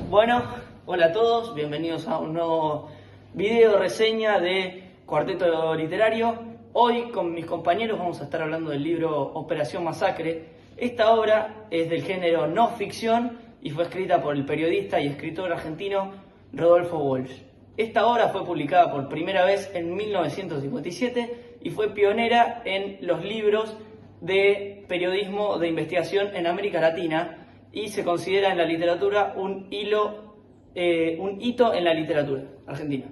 Bueno, hola a todos, bienvenidos a un nuevo video reseña de Cuarteto Literario. Hoy con mis compañeros vamos a estar hablando del libro Operación Masacre. Esta obra es del género no ficción y fue escrita por el periodista y escritor argentino Rodolfo Walsh. Esta obra fue publicada por primera vez en 1957 y fue pionera en los libros de periodismo de investigación en América Latina y se considera en la literatura un hito en la literatura argentina.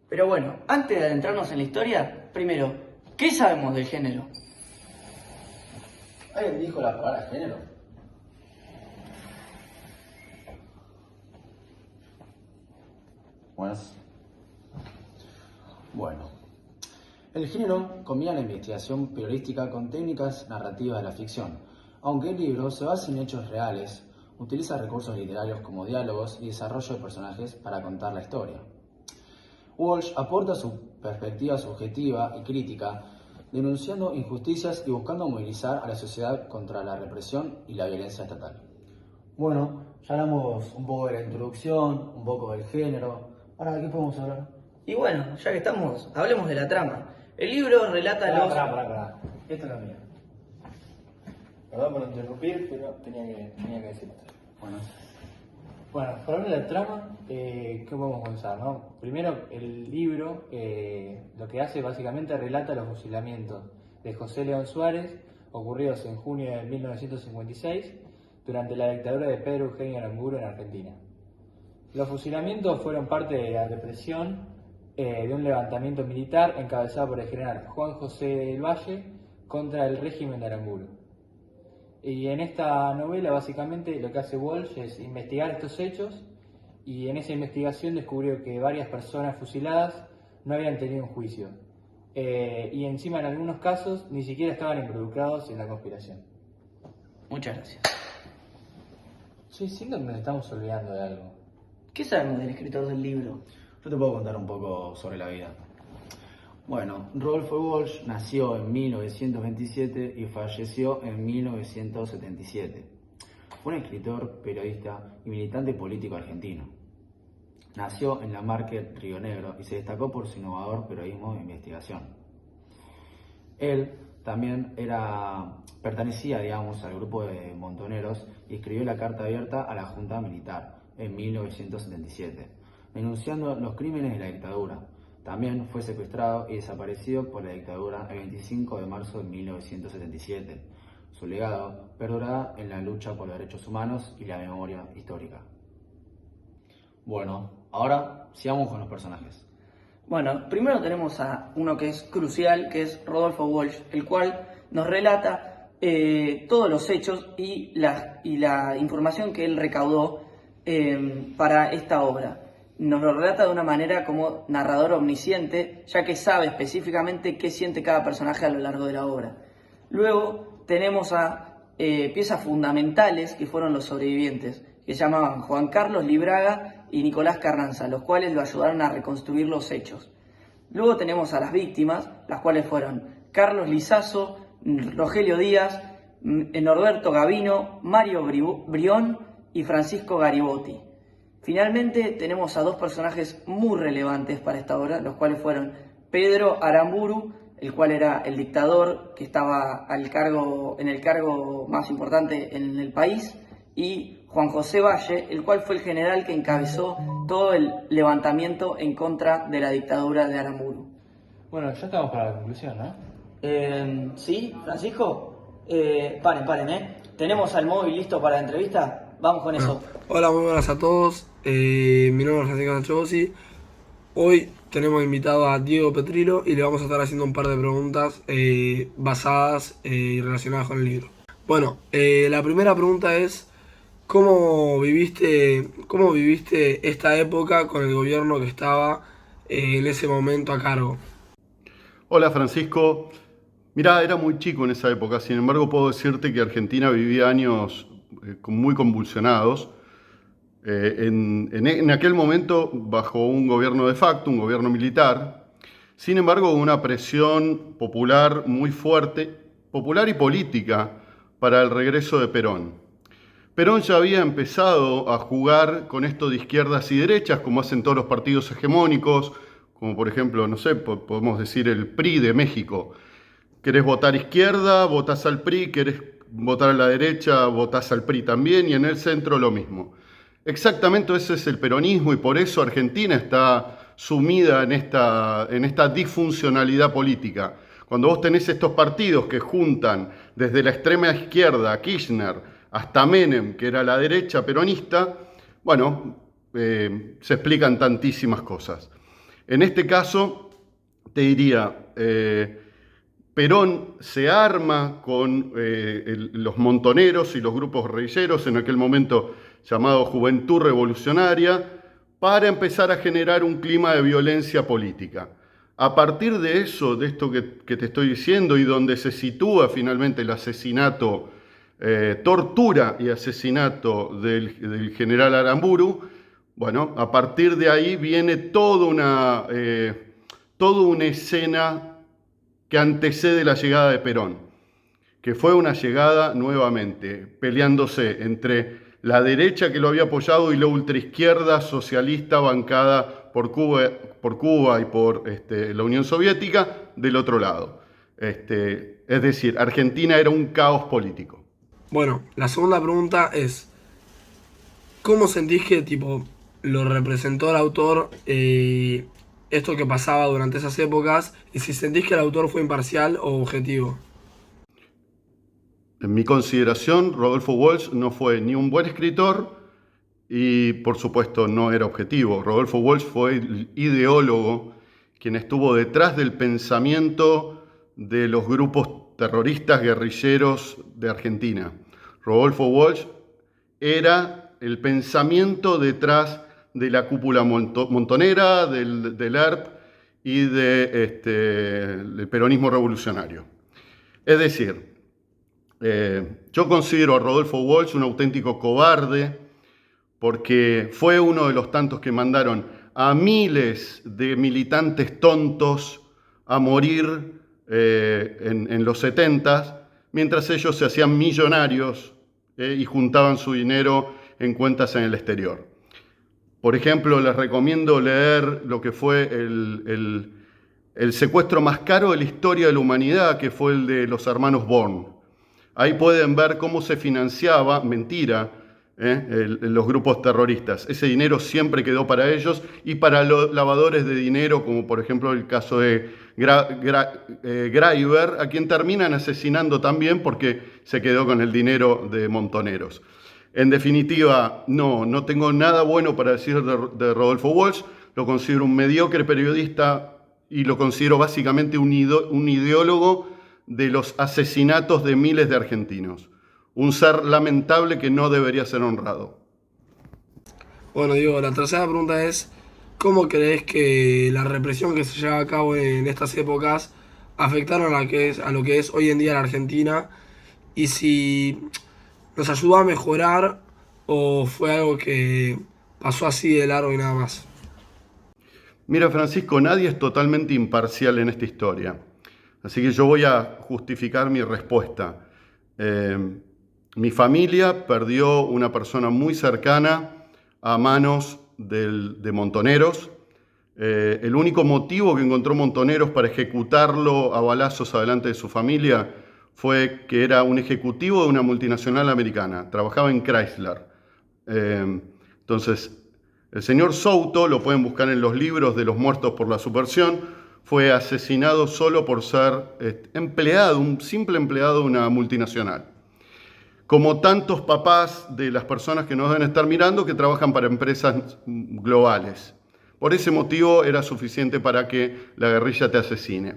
Pero bueno, antes de adentrarnos en la historia, primero, ¿qué sabemos del género? ¿Alguien dijo la palabra género? Bueno, el género combina la investigación periodística con técnicas narrativas de la ficción, aunque el libro se basa en hechos reales, utiliza recursos literarios como diálogos y desarrollo de personajes para contar la historia. Walsh aporta su perspectiva subjetiva y crítica, denunciando injusticias y buscando movilizar a la sociedad contra la represión y la violencia estatal. Bueno, ya hablamos un poco de la introducción, un poco del género. Ahora, ¿de qué podemos hablar? Y bueno, ya que estamos, hablemos de la trama. El libro relata los... Pará. Esto no es mío. Perdón por interrumpir, pero tenía que decirlo. Bueno, para hablar de la trama, ¿qué podemos comenzar, no? Primero, el libro lo que hace básicamente relata los fusilamientos de José León Suárez, ocurridos en junio de 1956, durante la dictadura de Pedro Eugenio Aramburu en Argentina. Los fusilamientos fueron parte de la represión de un levantamiento militar encabezado por el general Juan José del Valle contra el régimen de Aramburu. Y en esta novela básicamente lo que hace Walsh es investigar estos hechos, y en esa investigación descubrió que varias personas fusiladas no habían tenido un juicio, y encima en algunos casos ni siquiera estaban involucrados en la conspiración. Muchas gracias. Sí, siento que nos estamos olvidando de algo. ¿Qué sabemos del escritor del libro? Yo te puedo contar un poco sobre la vida. Bueno, Rodolfo Walsh nació en 1927 y falleció en 1977. Fue un escritor, periodista y militante político argentino. Nació en la Market, Río Negro, y se destacó por su innovador periodismo de investigación. Él también pertenecía, al grupo de montoneros y escribió la carta abierta a la Junta Militar en 1977, denunciando los crímenes de la dictadura. También fue secuestrado y desaparecido por la dictadura el 25 de marzo de 1977. Su legado perdurará en la lucha por los derechos humanos y la memoria histórica. Bueno, ahora sigamos con los personajes. Bueno, primero tenemos a uno que es crucial, que es Rodolfo Walsh, el cual nos relata todos los hechos y la información que él recaudó para esta obra. Nos lo relata de una manera como narrador omnisciente, ya que sabe específicamente qué siente cada personaje a lo largo de la obra. Luego tenemos a piezas fundamentales que fueron los sobrevivientes, que se llamaban Juan Carlos Libraga y Nicolás Carranza, los cuales lo ayudaron a reconstruir los hechos. Luego tenemos a las víctimas, las cuales fueron Carlos Lizazo, Rogelio Díaz, Norberto Gavino, Mario Brión y Francisco Garibotti. Finalmente tenemos a dos personajes muy relevantes para esta obra, los cuales fueron Pedro Aramburu, el cual era el dictador que estaba en el cargo más importante en el país, y Juan José Valle, el cual fue el general que encabezó todo el levantamiento en contra de la dictadura de Aramburu. Bueno, ya estamos para la conclusión, ¿no? ¿Sí, Francisco? Paren, ¿tenemos al móvil listo para la entrevista? Vamos con eso. Hola, muy buenas a todos. Mi nombre es Francisco Sanchobosi. Hoy tenemos invitado a Diego Petrilo y le vamos a estar haciendo un par de preguntas basadas y relacionadas con el libro. Bueno, la primera pregunta es: ¿cómo viviste esta época con el gobierno que estaba en ese momento a cargo? Hola Francisco, mirá, era muy chico en esa época, sin embargo puedo decirte que Argentina vivía años muy convulsionados. En aquel momento bajo un gobierno de facto, un gobierno militar, sin embargo una presión popular muy fuerte, popular y política, para el regreso de Perón. Perón ya había empezado a jugar con esto de izquierdas y derechas, como hacen todos los partidos hegemónicos, como por ejemplo, no sé, podemos decir el PRI de México. ¿Querés votar izquierda? Votás al PRI. ¿Querés votar a la derecha? Votás al PRI también. Y en el centro lo mismo. Exactamente ese es el peronismo y por eso Argentina está sumida en esta disfuncionalidad política. Cuando vos tenés estos partidos que juntan desde la extrema izquierda, Kirchner, hasta Menem, que era la derecha peronista, bueno, se explican tantísimas cosas. En este caso, te diría, Perón se arma con los montoneros y los grupos guerrilleros, en aquel momento llamado Juventud Revolucionaria, para empezar a generar un clima de violencia política. A partir de eso, de esto que te estoy diciendo, y donde se sitúa finalmente el asesinato, tortura y asesinato del general Aramburu, bueno, a partir de ahí viene toda una escena que antecede la llegada de Perón, que fue una llegada nuevamente peleándose entre la derecha que lo había apoyado y la ultraizquierda socialista bancada por Cuba y por la Unión Soviética del otro lado. Es decir, Argentina era un caos político. Bueno, la segunda pregunta es, ¿cómo sentís que tipo lo representó el autor esto que pasaba durante esas épocas? Y si sentís que el autor fue imparcial o objetivo. En mi consideración, Rodolfo Walsh no fue ni un buen escritor y, por supuesto, no era objetivo. Rodolfo Walsh fue el ideólogo quien estuvo detrás del pensamiento de los grupos terroristas guerrilleros de Argentina. Rodolfo Walsh era el pensamiento detrás de la cúpula montonera, del ERP y del peronismo revolucionario. Es decir, yo considero a Rodolfo Walsh un auténtico cobarde porque fue uno de los tantos que mandaron a miles de militantes tontos a morir en los 70, mientras ellos se hacían millonarios y juntaban su dinero en cuentas en el exterior. Por ejemplo, les recomiendo leer lo que fue el secuestro más caro de la historia de la humanidad, que fue el de los hermanos Born. Ahí pueden ver cómo se financiaba, mentira, los grupos terroristas. Ese dinero siempre quedó para ellos y para los lavadores de dinero, como por ejemplo el caso de Graiver, a quien terminan asesinando también porque se quedó con el dinero de montoneros. En definitiva, no tengo nada bueno para decir de Rodolfo Walsh. Lo considero un mediocre periodista y lo considero básicamente un ideólogo de los asesinatos de miles de argentinos. Un ser lamentable que no debería ser honrado. Bueno, Diego, la tercera pregunta es, ¿cómo crees que la represión que se lleva a cabo en estas épocas afectaron a lo que es hoy en día la Argentina? Y si nos ayudó a mejorar o fue algo que pasó así de largo y nada más. Mira, Francisco, nadie es totalmente imparcial en esta historia. Así que yo voy a justificar mi respuesta. Mi familia perdió una persona muy cercana a manos de montoneros. El único motivo que encontró Montoneros para ejecutarlo a balazos adelante de su familia fue que era un ejecutivo de una multinacional americana, trabajaba en Chrysler. Entonces, el señor Souto, lo pueden buscar en los libros de los muertos por la subversión, fue asesinado solo por ser empleado, un simple empleado de una multinacional. Como tantos papás de las personas que nos deben estar mirando que trabajan para empresas globales. Por ese motivo era suficiente para que la guerrilla te asesine.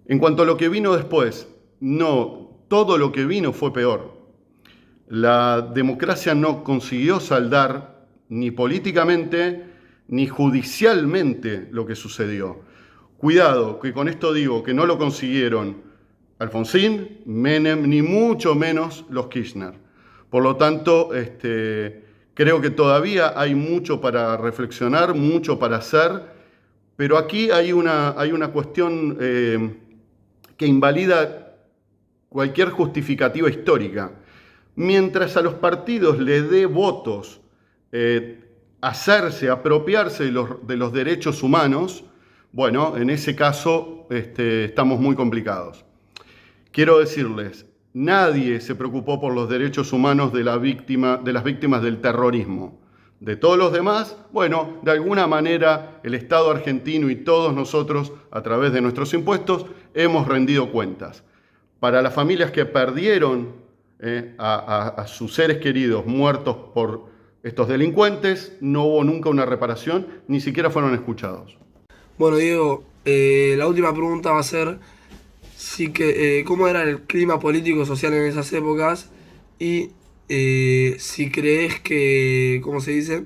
En cuanto a lo que vino después, no, todo lo que vino fue peor. La democracia no consiguió saldar ni políticamente ni judicialmente lo que sucedió. Cuidado, que con esto digo que no lo consiguieron Alfonsín, Menem, ni mucho menos los Kirchner. Por lo tanto, creo que todavía hay mucho para reflexionar, mucho para hacer, pero aquí hay una cuestión que invalida cualquier justificativa histórica. mientras a los partidos le dé votos, apropiarse de los derechos humanos, bueno, en ese caso estamos muy complicados. Quiero decirles, nadie se preocupó por los derechos humanos de las víctimas del terrorismo. De todos los demás, bueno, de alguna manera el Estado argentino y todos nosotros, a través de nuestros impuestos, hemos rendido cuentas. Para las familias que perdieron a sus seres queridos muertos por estos delincuentes, no hubo nunca una reparación, ni siquiera fueron escuchados. Bueno, Diego, la última pregunta va a ser cómo era el clima político-social en esas épocas y si crees que, ¿cómo se dice?,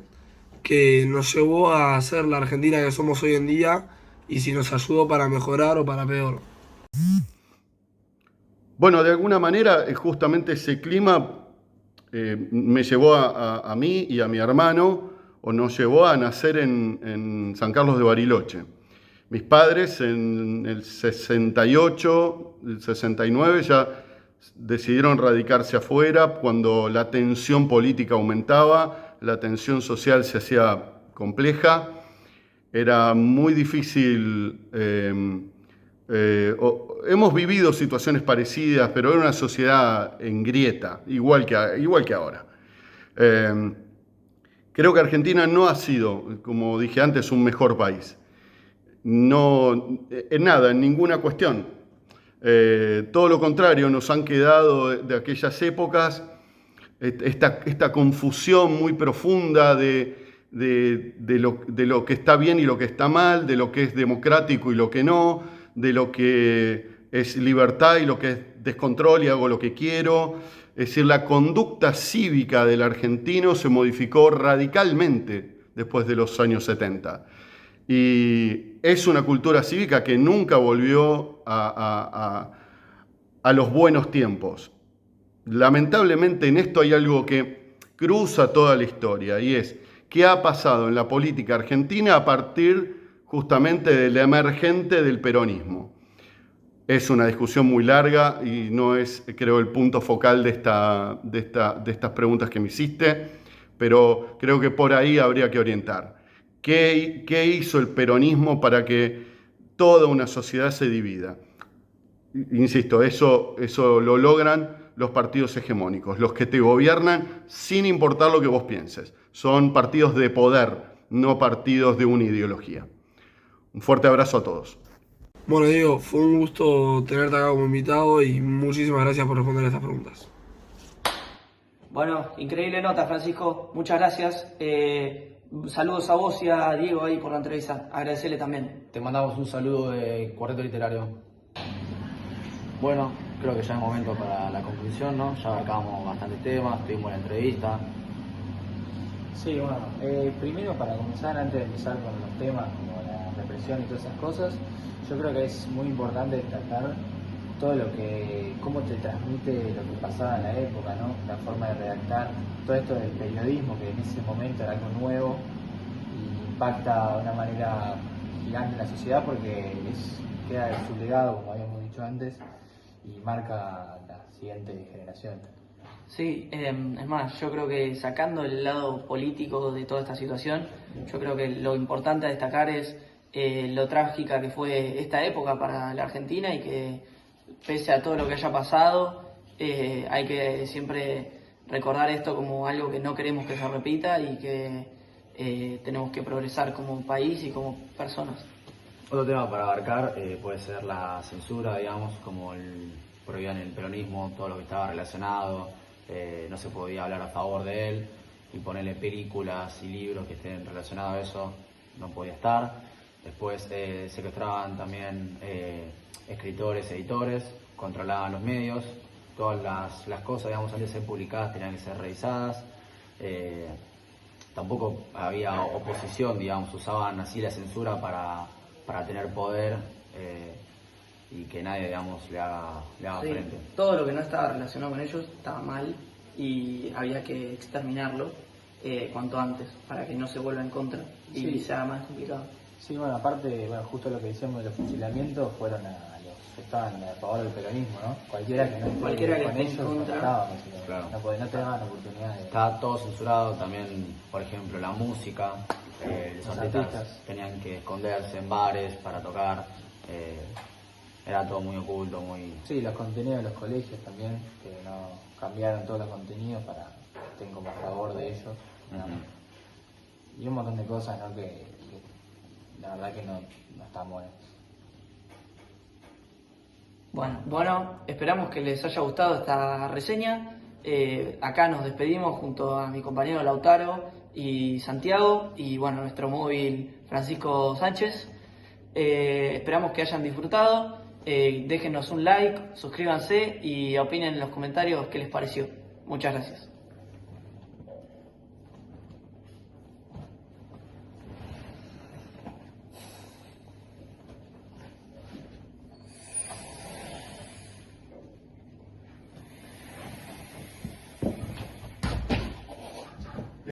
que nos llevó a ser la Argentina que somos hoy en día y si nos ayudó para mejorar o para peor. Bueno, de alguna manera, justamente ese clima me llevó a mí y a mi hermano, o nos llevó a nacer en San Carlos de Bariloche. Mis padres en el 68, el 69 ya decidieron radicarse afuera cuando la tensión política aumentaba, la tensión social se hacía compleja, era muy difícil. Hemos vivido situaciones parecidas, pero era una sociedad en grieta, igual que ahora. Creo que Argentina no ha sido, como dije antes, un mejor país. No, en nada, en ninguna cuestión. Todo lo contrario, nos han quedado de aquellas épocas esta confusión muy profunda de lo que está bien y lo que está mal, de lo que es democrático y lo que no, de lo que es libertad y lo que es descontrol y hago lo que quiero. Es decir, la conducta cívica del argentino se modificó radicalmente después de los años 70. Y es una cultura cívica que nunca volvió a los buenos tiempos. Lamentablemente en esto hay algo que cruza toda la historia y es qué ha pasado en la política argentina a partir justamente del emergente del peronismo. Es una discusión muy larga y no es, creo, el punto focal de estas preguntas que me hiciste, pero creo que por ahí habría que orientar. ¿Qué hizo el peronismo para que toda una sociedad se divida? Insisto, eso lo logran los partidos hegemónicos, los que te gobiernan sin importar lo que vos pienses. Son partidos de poder, no partidos de una ideología. Un fuerte abrazo a todos. Bueno, Diego, fue un gusto tenerte acá como invitado y muchísimas gracias por responder estas preguntas. Bueno, increíble nota, Francisco. Muchas gracias. Saludos a vos y a Diego ahí por la entrevista. Agradecerle también. Te mandamos un saludo de Cuarteto Literario. Bueno, creo que ya es momento para la conclusión, ¿no? Ya abarcamos bastantes temas, tuvimos la entrevista. Sí, bueno, primero para comenzar, antes de empezar con los temas como la represión y todas esas cosas, yo creo que es muy importante destacar cómo te transmite lo que pasaba en la época, ¿no? La forma de redactar, todo esto del periodismo, que en ese momento era algo nuevo y impacta de una manera gigante en la sociedad porque queda de su legado, como habíamos dicho antes, y marca la siguiente generación. Sí, es más, yo creo que sacando el lado político de toda esta situación, yo creo que lo importante a destacar es lo trágica que fue esta época para la Argentina y que pese a todo lo que haya pasado, hay que siempre recordar esto como algo que no queremos que se repita y que tenemos que progresar como país y como personas. Otro tema para abarcar puede ser la censura, digamos, como prohibían el peronismo, todo lo que estaba relacionado, no se podía hablar a favor de él y ponerle películas y libros que estén relacionados a eso, no podía estar. Después secuestraban también escritores, editores, controlaban los medios, todas las cosas, digamos, antes de ser publicadas tenían que ser revisadas. Tampoco había oposición, digamos, usaban así la censura para tener poder y que nadie, digamos, le haga Sí, frente. todo lo que no estaba relacionado con ellos estaba mal y había que exterminarlo cuanto antes para que no se vuelva en contra y Sí. sea más complicado. Sí, bueno, aparte, justo lo que decíamos de los fusilamientos fueron a los estaban a favor del peronismo, ¿no? Cualquiera que no esté Cualquiera que con esté en ellos, contra. estaba, Claro. no te daban oportunidad de... Estaba todo censurado también, por ejemplo, la música. Los Los artistas artistas. tenían que esconderse en bares para tocar. Era todo muy oculto, muy... Sí, los contenidos de los colegios también, que no cambiaron todos los contenidos para que estén como a favor de ellos. ¿no? Y un montón de cosas, ¿no? que la verdad que no están buenas. Bueno, esperamos que les haya gustado esta reseña. Acá nos despedimos junto a mi compañero Lautaro y Santiago y bueno, nuestro móvil Francisco Sánchez. Esperamos que hayan disfrutado. Déjenos un like, suscríbanse y opinen en los comentarios qué les pareció. Muchas gracias.